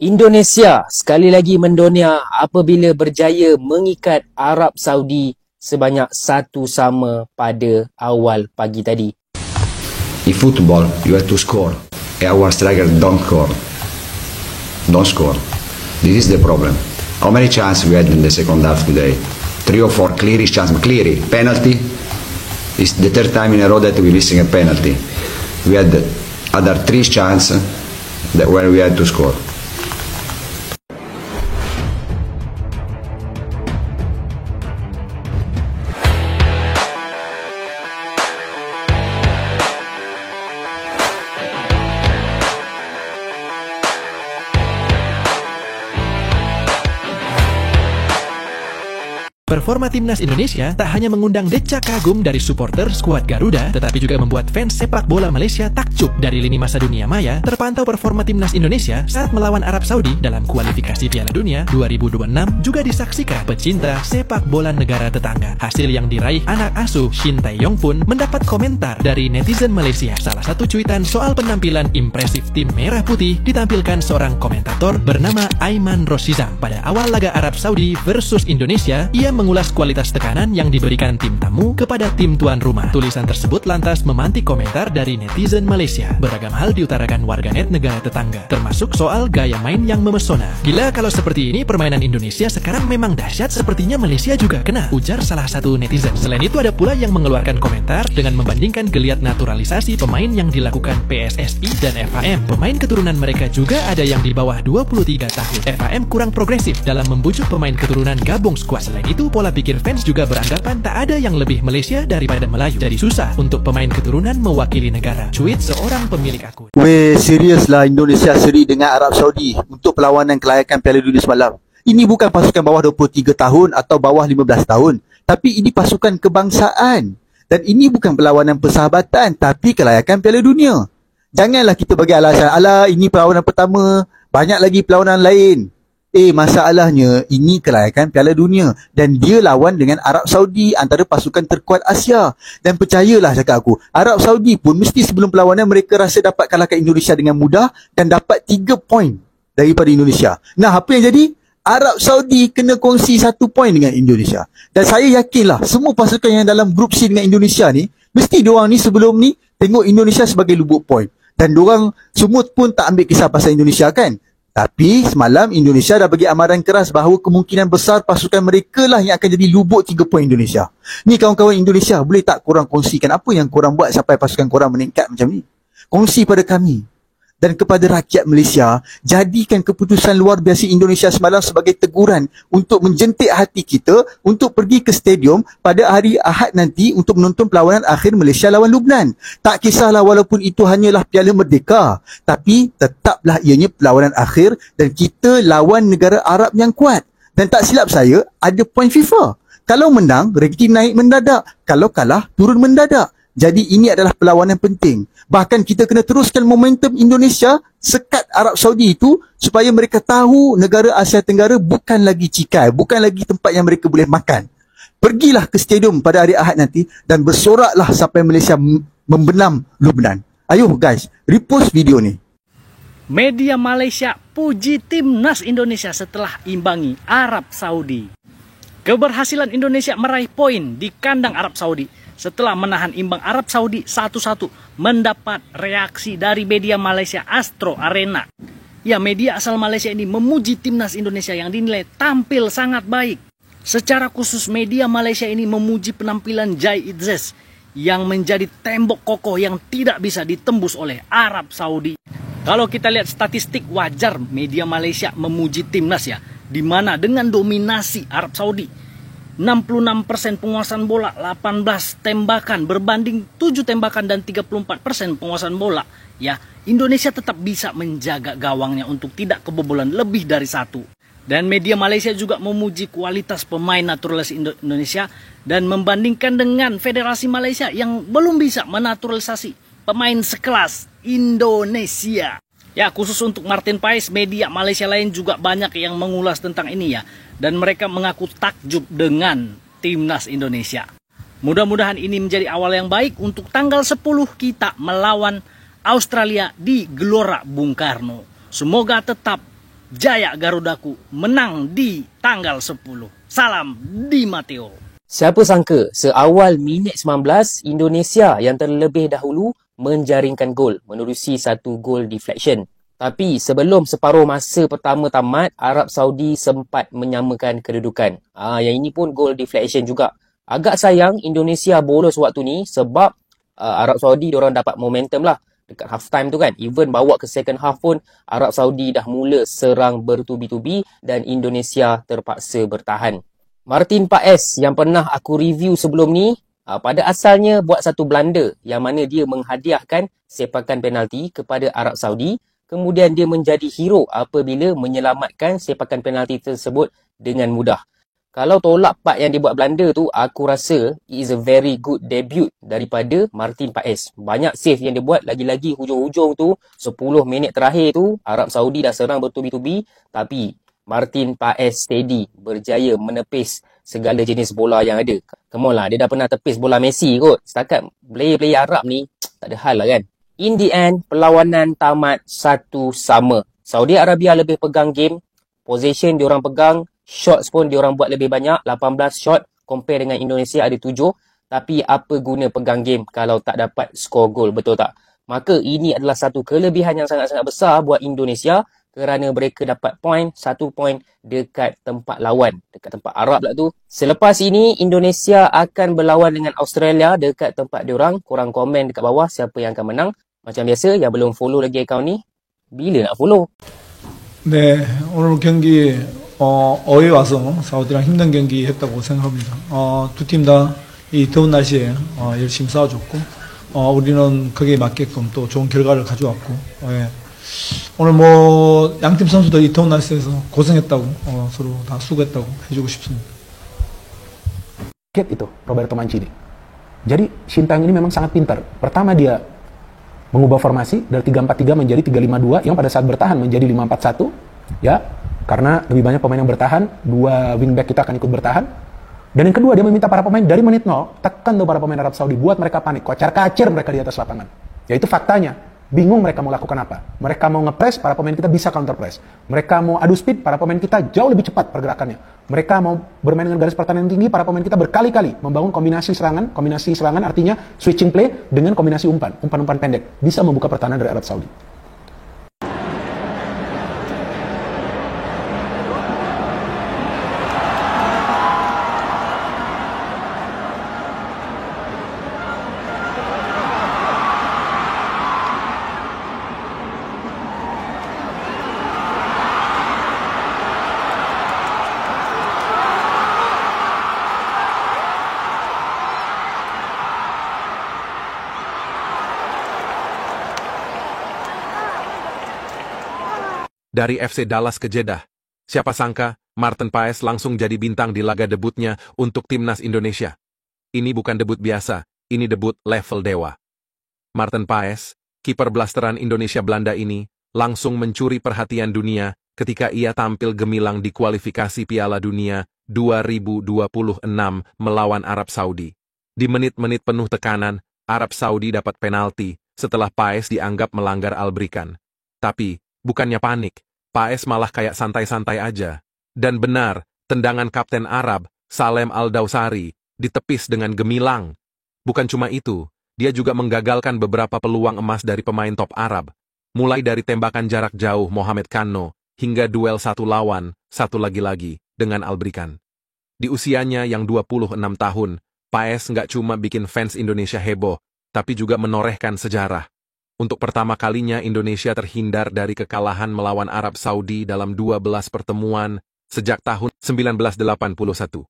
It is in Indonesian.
Indonesia sekali lagi mendonia apabila berjaya mengikat Arab Saudi sebanyak 1-1 pada awal pagi tadi. In football, you have to score. Our striker don't score. This is the problem. How many chances we had in the second half today? 3 or 4 clearish chances. Cleary, penalty. It's the third time in a row that we're missing a penalty. We had other 3 chances where we had to score. Performa timnas Indonesia tak hanya mengundang decak kagum dari supporter skuad Garuda, tetapi juga membuat fans sepak bola Malaysia takjub. Dari lini masa dunia maya, terpantau performa timnas Indonesia saat melawan Arab Saudi dalam kualifikasi Piala Dunia 2026 juga disaksikan pecinta sepak bola negara tetangga. Hasil yang diraih anak asuh Shin Tae-yong pun mendapat komentar dari netizen Malaysia. Salah satu cuitan soal penampilan impresif tim merah putih ditampilkan seorang komentator bernama Aiman Rosizam. Pada awal laga Arab Saudi versus Indonesia, ia mengulas kualitas tekanan yang diberikan tim tamu kepada tim tuan rumah. Tulisan tersebut lantas memantik komentar dari netizen Malaysia. Beragam hal diutarakan warganet negara tetangga, termasuk soal gaya main yang memesona. Gila kalau seperti ini permainan Indonesia sekarang memang dahsyat, sepertinya Malaysia juga kena, ujar salah satu netizen. Selain itu ada pula yang mengeluarkan komentar dengan membandingkan geliat naturalisasi pemain yang dilakukan PSSI dan FAM. Pemain keturunan mereka juga ada yang di bawah 23 tahun. FAM kurang progresif dalam membujuk pemain keturunan gabung skuad. Selain itu, pola pikir fans juga beranggapan tak ada yang lebih Malaysia daripada Melayu. Jadi susah untuk pemain keturunan mewakili negara. Cuit seorang pemilik akun. Weh, serius lah Indonesia seri dengan Arab Saudi untuk perlawanan kelayakan Piala Dunia semalam. Ini bukan pasukan bawah 23 tahun atau bawah 15 tahun. Tapi ini pasukan kebangsaan. Dan ini bukan perlawanan persahabatan, tapi kelayakan Piala Dunia. Janganlah kita bagi alasan, alah ini perlawanan pertama, banyak lagi perlawanan lain. Masalahnya ini kelayakan Piala Dunia dan dia lawan dengan Arab Saudi, antara pasukan terkuat Asia. Dan percayalah cakap aku, Arab Saudi pun mesti sebelum perlawanan mereka rasa dapat kalahkan Indonesia dengan mudah dan dapat 3 poin daripada Indonesia. Nah, apa yang jadi? Arab Saudi kena kongsi 1 poin dengan Indonesia. Dan saya yakinlah semua pasukan yang dalam grup C dengan Indonesia ni, mesti diorang ni sebelum ni tengok Indonesia sebagai lubuk poin. Dan diorang semua pun tak ambil kisah pasal Indonesia kan. Tapi semalam Indonesia dah bagi amaran keras bahawa kemungkinan besar pasukan mereka lah yang akan jadi lubuk 3 poin Indonesia. Ni kawan-kawan Indonesia, boleh tak korang kongsikan apa yang korang buat sampai pasukan korang meningkat macam ni? Kongsi pada kami. Dan kepada rakyat Malaysia, jadikan keputusan luar biasa Indonesia semalam sebagai teguran untuk menjentik hati kita untuk pergi ke stadium pada hari Ahad nanti untuk menonton perlawanan akhir Malaysia lawan Lubnan. Tak kisahlah walaupun itu hanyalah Piala Merdeka, tapi tetaplah ianya perlawanan akhir dan kita lawan negara Arab yang kuat. Dan tak silap saya, ada poin FIFA. Kalau menang, ranking naik mendadak. Kalau kalah, turun mendadak. Jadi ini adalah perlawanan penting. Bahkan kita kena teruskan momentum Indonesia sekat Arab Saudi itu supaya mereka tahu negara Asia Tenggara bukan lagi cikai, bukan lagi tempat yang mereka boleh makan. Pergilah ke stadium pada hari Ahad nanti dan bersoraklah sampai Malaysia membenam Lubnan. Ayo guys, repost video ni. Media Malaysia puji timnas Indonesia setelah imbangi Arab Saudi. Keberhasilan Indonesia meraih poin di kandang Arab Saudi setelah menahan imbang Arab Saudi 1-1 mendapat reaksi dari media Malaysia Astro Arena. Ya, media asal Malaysia ini memuji timnas Indonesia yang dinilai tampil sangat baik. Secara khusus media Malaysia ini memuji penampilan Jai Izzes yang menjadi tembok kokoh yang tidak bisa ditembus oleh Arab Saudi. Kalau kita lihat statistik, wajar media Malaysia memuji timnas ya, di mana dengan dominasi Arab Saudi 66% penguasaan bola, 18 tembakan berbanding 7 tembakan dan 34% penguasaan bola. Ya, Indonesia tetap bisa menjaga gawangnya untuk tidak kebobolan lebih dari 1. Dan media Malaysia juga memuji kualitas pemain naturalisasi Indonesia dan membandingkan dengan Federasi Malaysia yang belum bisa menaturalisasi pemain sekelas Indonesia. Ya, khusus untuk Martin Pais, media Malaysia lain juga banyak yang mengulas tentang ini ya. Dan mereka mengaku takjub dengan timnas Indonesia. Mudah-mudahan ini menjadi awal yang baik untuk tanggal 10 kita melawan Australia di Gelora Bung Karno. Semoga tetap Jaya Garudaku menang di tanggal 10. Salam Di Matteo. Siapa sangka seawal minit 19 Indonesia yang terlebih dahulu menjaringkan gol menerusi satu gol deflection. Tapi sebelum separuh masa pertama tamat, Arab Saudi sempat menyamakan kedudukan. Yang ini pun gol deflection juga. Agak sayang Indonesia bolos waktu ni sebab Arab Saudi diorang dapat momentum lah dekat half time tu kan. Even bawa ke second half pun Arab Saudi dah mula serang bertubi-tubi dan Indonesia terpaksa bertahan. Martin Paes yang pernah aku review sebelum ni, pada asalnya buat satu blunder yang mana dia menghadiahkan sepakan penalti kepada Arab Saudi. Kemudian dia menjadi hero apabila menyelamatkan sepakan penalti tersebut dengan mudah. Kalau tolak part yang dia buat blunder tu, aku rasa it is a very good debut daripada Martin Paes. Banyak save yang dia buat, lagi-lagi hujung-hujung tu, 10 minit terakhir tu, Arab Saudi dah serang bertubi-tubi, tapi Martin Paes steady, berjaya menepis segala jenis bola yang ada. Come on lah, dia dah pernah tepis bola Messi kot. Setakat player-player Arab ni, tak ada hal lah kan. In the end, perlawanan tamat 1-1. Saudi Arabia lebih pegang game, possession diorang pegang, shots pun diorang buat lebih banyak, 18 shot, compare dengan Indonesia ada 7. Tapi apa guna pegang game kalau tak dapat skor gol, betul tak? Maka ini adalah satu kelebihan yang sangat-sangat besar buat Indonesia, kerana mereka dapat satu point dekat tempat lawan, dekat tempat Arab lah tu. Selepas ini, Indonesia akan berlawan dengan Australia dekat tempat diorang. Korang komen dekat bawah siapa yang akan menang. Macam biasa, yang belum follow lagi akaun ni, bila nak follow? 네, 오늘 경기 어에 와서 사우디랑 힘든 경기 했다고 생각합니다. 두 팀 다 이 더운 날씨에 열심히 싸워줬고, 우리는 거기에 맞게끔 또 좋은 결과를 가져왔고, 예. 오늘 뭐 양팀 선수들 이 더운 날씨에서 고생했다고 서로 다 수고했다고 해주고 싶습니다. Itu Roberto Mancini. Jadi Sintayong ini memang sangat pintar. Pertama dia mengubah formasi dari 3-4-3 menjadi 3-5-2 yang pada saat bertahan menjadi 5-4-1 ya, karena lebih banyak pemain yang bertahan, 2 wingback kita akan ikut bertahan. Dan yang kedua, dia meminta para pemain dari menit 0 tekan tuh para pemain Arab Saudi buat mereka panik, kocar-kacir mereka di atas lapangan. Ya itu faktanya. Bingung mereka mau lakukan apa. Mereka mau ngepres, para pemain kita bisa counter press. Mereka mau adu speed, para pemain kita jauh lebih cepat pergerakannya. Mereka mau bermain dengan garis pertahanan tinggi, para pemain kita berkali-kali membangun kombinasi serangan. Kombinasi serangan artinya switching play dengan kombinasi umpan-umpan pendek. Bisa membuka pertahanan dari Arab Saudi. Dari FC Dallas ke Jeddah, siapa sangka Martin Paes langsung jadi bintang di laga debutnya untuk timnas Indonesia. Ini bukan debut biasa, ini debut level dewa. Martin Paes, kiper blasteran Indonesia Belanda ini, langsung mencuri perhatian dunia ketika ia tampil gemilang di kualifikasi Piala Dunia 2026 melawan Arab Saudi. Di menit-menit penuh tekanan, Arab Saudi dapat penalti setelah Paes dianggap melanggar Albrikan. Tapi, bukannya panik, Paes malah kayak santai-santai aja. Dan benar, tendangan Kapten Arab, Salem Al-Dawsari, ditepis dengan gemilang. Bukan cuma itu, dia juga menggagalkan beberapa peluang emas dari pemain top Arab. Mulai dari tembakan jarak jauh Mohamed Kano, hingga duel 1 lawan 1 lagi-lagi dengan Albrikan. Di usianya yang 26 tahun, Paes nggak cuma bikin fans Indonesia heboh, tapi juga menorehkan sejarah. Untuk pertama kalinya Indonesia terhindar dari kekalahan melawan Arab Saudi dalam 12 pertemuan sejak tahun 1981.